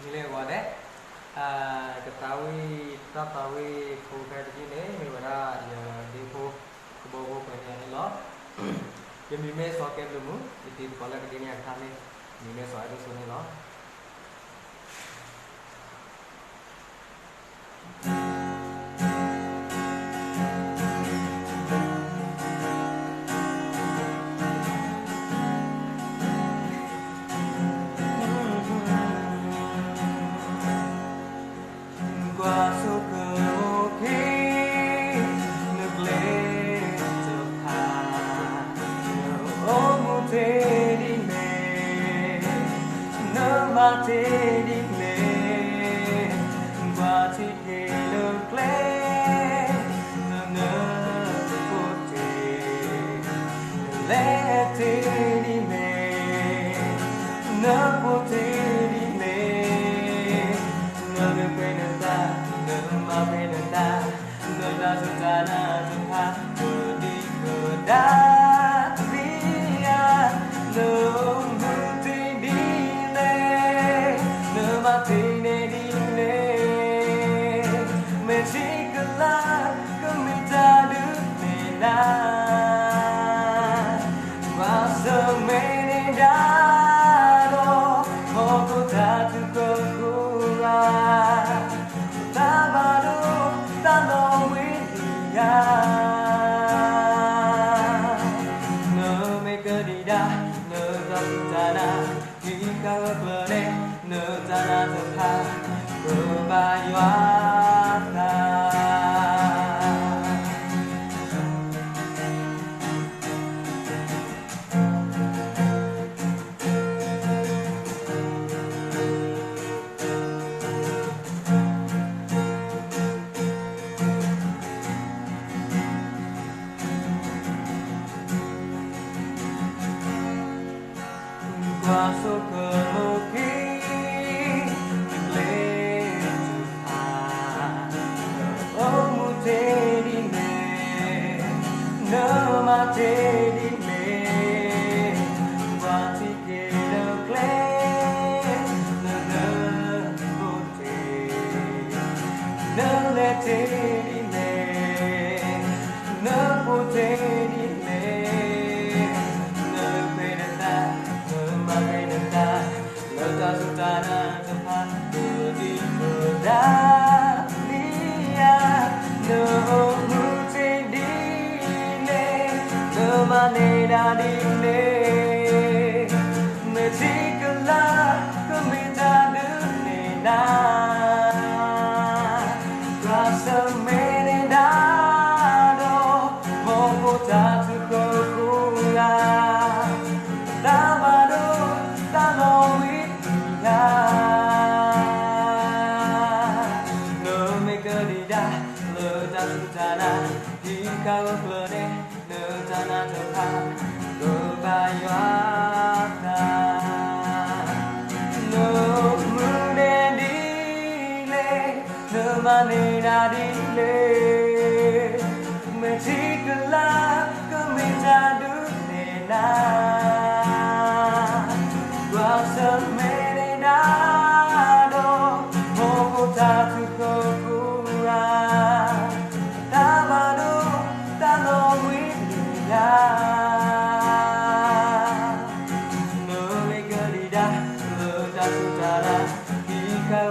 nilai wade ketahui tatawi kukai begini mewara ya depo kebobo penyanyi lo ya mime soket dulu itu kalau begini yang kami mime soal itu sini lo qua số cờ một khi nước lên chợt hà ôm một thế đi mê nỡ mà thế đi mê qua chiếc ghế nước lên nỡ nỡ vô thế lẽ thế đi mê nỡ vô thế đi mê nỡ về quên Mapenda Nada sutana Tuhan Berdikada Dia Nungguti dile Nemati nedile Mechikala Kemita dukmena Masa menedado Moko tatu kekurangan Tabado tano widia Nơ me kedida nơ zaputana Hika klene nơ tana tepha Kebayuana qua số cờ một khi lên chụp hà ôm một thế đi mê nỡ mà thế đi mê qua thì kề được lên nỡ nỡ vô thế nỡ lẽ thế đi mê nỡ vô thế đi mê Sutana tempat berdikada dia Nungguti dile Nemane dadile Mechikala Kemita duknena Rasa menedado Moko tatu kekurangan Tabado tano Nơ me kedida lơ sutana hika klene nơ tana tepha kebayuana nơ mune dile nơ manena dile mechikala kemita duknena rasa menedado moko tatu kekurangan tabado tano widia no me kedida le sutana hika